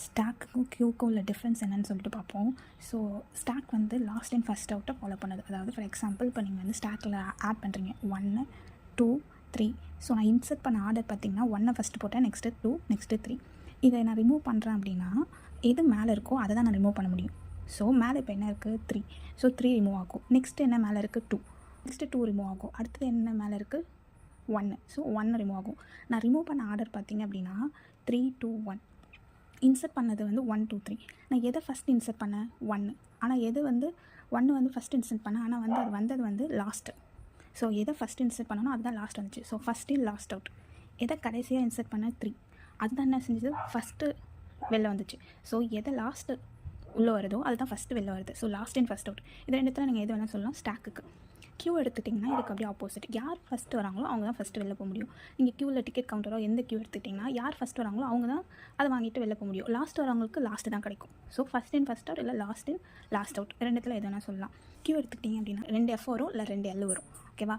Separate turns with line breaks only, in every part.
ஸ்டாக்குக்கும் க்யூக்கும் உள்ள டிஃப்ரென்ஸ் என்னன்னு சொல்லிட்டு பார்ப்போம். ஸோ ஸ்டாக் வந்து லாஸ்ட் அண்ட் ஃபஸ்ட் அவுட்டை ஃபாலோ பண்ணுது. அதாவது ஃபார் எக்ஸாம்பிள் இப்போ நீங்கள் வந்து ஸ்டாக்கில் ஆட் பண்ணுறீங்க 1 2 3. ஸோ நான் இன்சர்ட் பண்ண ஆர்டர் பார்த்தீங்கன்னா 1 ஃபஸ்ட்டு போட்டேன், நெக்ஸ்ட்டு 2, நெக்ஸ்ட்டு 3. இதை நான் ரிமூவ் பண்ணுறேன் அப்படின்னா எது மேலே இருக்கோ அதை தான் நான் ரிமூவ் பண்ண முடியும். ஸோ மேலே இப்போ என்ன இருக்குது 3. ஸோ 3 ரிமூவ் ஆகும். நெக்ஸ்ட்டு என்ன மேலே இருக்குது 2. நெக்ஸ்ட்டு 2 ரிமூவ் ஆகும். அடுத்தது என்ன மேலே இருக்குது 1. ஸோ 1 ரிமூவ் ஆகும். நான் ரிமூவ் பண்ண ஆர்டர் பார்த்தீங்க அப்படின்னா 3 2 1. இன்சர்ட் பண்ணது வந்து 1 2 3. நான் எதை ஃபஸ்ட் இன்சர்ட் பண்ணேன் 1. ஆனால் எது வந்து 1 வந்து ஃபஸ்ட் இன்சர்ட் பண்ணேன், ஆனால் வந்து அது வந்தது வந்து லாஸ்ட்டு. ஸோ எதை ஃபஸ்ட் இன்சர்ட் பண்ணணும் அதுதான் லாஸ்ட் வந்துச்சு. So first in last out. எதை கடைசியாக இன்சர்ட் பண்ண 3, அதுதான் என்ன செஞ்சது ஃபஸ்ட்டு வெளில வந்துச்சு. ஸோ எதை லாஸ்ட்டு உள்ளே வருதோ அதுதான் ஃபஸ்ட்டு வெளில வருது. So last in first out. இது ரெண்டுத்தில் நீங்கள் எது வேணால் சொல்லலாம். ஸ்டாக்குக்கு க்யூ எடுத்துட்டிங்கன்னா இதுக்கு அப்படியே ஆப்போசிட். யார் ஃபஸ்ட்டு வராங்களோ அவங்க தான் ஃபஸ்ட்டு வெளில போக முடியும். நீங்கள் க்யூவில் டிக்கெட் கவுண்டரோ எந்த க்யூ எடுத்துக்கிட்டிங்கன்னா யார் ஃபஸ்ட்டு வராங்களோ அவங்க தான் அதை வாங்கிட்டு வெளில போக முடியும். லாஸ்ட் வரவங்களுக்கு லாஸ்ட்டு தான் கிடைக்கும். So first in first out இல்லை லாஸ்ட் இன் லாஸ்ட் அவுட் ரெண்டுத்தில் எது வேணால் சொல்லலாம். க்யூ எடுத்துக்கிட்டிங்க அப்படின்னா 2 F வரும் இல்லை 2 L வரும். ஓகேவா?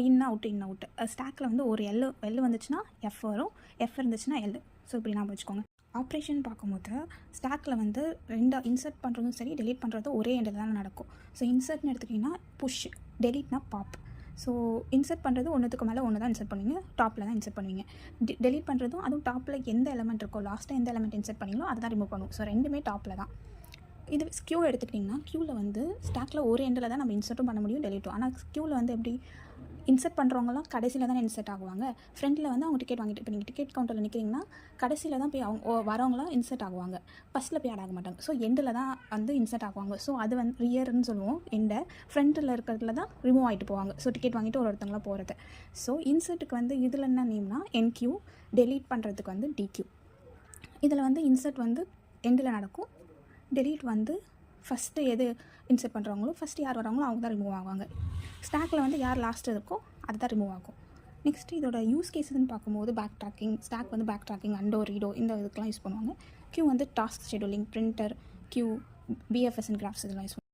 இன் அவுட்டு. ஸ்டாக்கில் வந்து ஒரு எல் வந்துச்சுன்னா எஃப் வரும், எஃப் இருந்துச்சுன்னா எல். ஸோ இப்படி நான் வச்சுக்கோங்க. ஆப்ரேஷன் பார்க்கும்போது ஸ்டாக்கில் வந்து 2 இன்சர்ட் பண்ணுறதும் சரி டெலீட் பண்ணுறதும் ஒரே எண்டில் தான் நடக்கும். ஸோ இன்சர்ட்னு எடுத்துக்கிட்டிங்கன்னா புஷ், டெலீட்னா பாப். ஸோ இன்சர்ட் பண்ணுறது ஒன்றுத்துக்கு மேலே ஒன்று தான் இன்சர்ட் பண்ணுவீங்க, டாப்பில் தான் இன்சர்ட் பண்ணுவீங்க. டெலீட் பண்ணுறதும் அதுவும் டாப்பில் எந்த எலமெண்ட் இருக்கோ லாஸ்ட்டாக எந்த எலமெண்ட் இன்சர்ட் பண்ணிங்களோ அதை தான் ரிமூவ் பண்ணுவோம். ஸோ ரெண்டுமே டாப்பில் தான். இது க்யூ எடுத்துக்கிட்டிங்கன்னா க்யூவில் வந்து ஸ்டாக்கில் ஒரு எண்டில் தான் நம்ம இன்சர்ட்டும் பண்ண முடியும் டெலீட்டும். ஆனால் க்யூவில் வந்து எப்படி இன்சர்ட் பண்ணுறவங்களாம் கடைசியில் தான் இன்சர்ட் ஆகுவாங்க. ஃப்ரண்ட்டில் வந்து அவங்க டிக்கெட் வாங்கிட்டு இப்போ நீங்கள் டிக்கெட் கவுண்டரில் நிற்கிறீங்கன்னா கடைசியில் தான் போய் அவங்க வரவங்களாம் இன்சர்ட் ஆகுவாங்க, ஃபஸ்ட்டில் போய் ஆட் ஆக மாட்டாங்க. ஸோ எண்டில் தான் வந்து இன்சர்ட் ஆகுவாங்க. ஸோ அது வந்து ரியர்னு சொல்லுவோம். எண்டை ஃப்ரண்ட்டில் இருக்கிறதுல தான் ரிமூவ் ஆகிட்டு போவாங்க. ஸோ டிக்கெட் வாங்கிட்டு ஒருத்தவங்களாம் போகிறது. ஸோ இன்சர்ட்டுக்கு வந்து இதில் என்ன நேம்னா என்கியூ, டெலீட் பண்ணுறதுக்கு வந்து டிக்யூ. இதில் வந்து இன்சர்ட் வந்து எண்டில் நடக்கும், டெலீட் வந்து ஃபஸ்ட்டு எது இன்சர்ட் பண்ணுறவங்களோ ஃபஸ்ட்டு யார் வராங்களோ அவங்க தான் ரிமூவ் ஆவாங்க. ஸ்டாக்கில் வந்து யார் லாஸ்ட்டு இருக்கோ அது தான் ரிமூவ் ஆகும். நெக்ஸ்ட்டு இதோட யூஸ் கேஸஸ்ன்னு பார்க்கும்போது பேக் ட்ராக்கிங், ஸ்டாக் வந்து பேக் ட்ராக்கிங், அண்டோ ரீடோ இந்த இதுக்கெலாம் யூஸ் பண்ணுவாங்க. க்யூ வந்து task scheduling, printer, Q, PFS and graphs இதெல்லாம் யூஸ் பண்ணுவாங்க.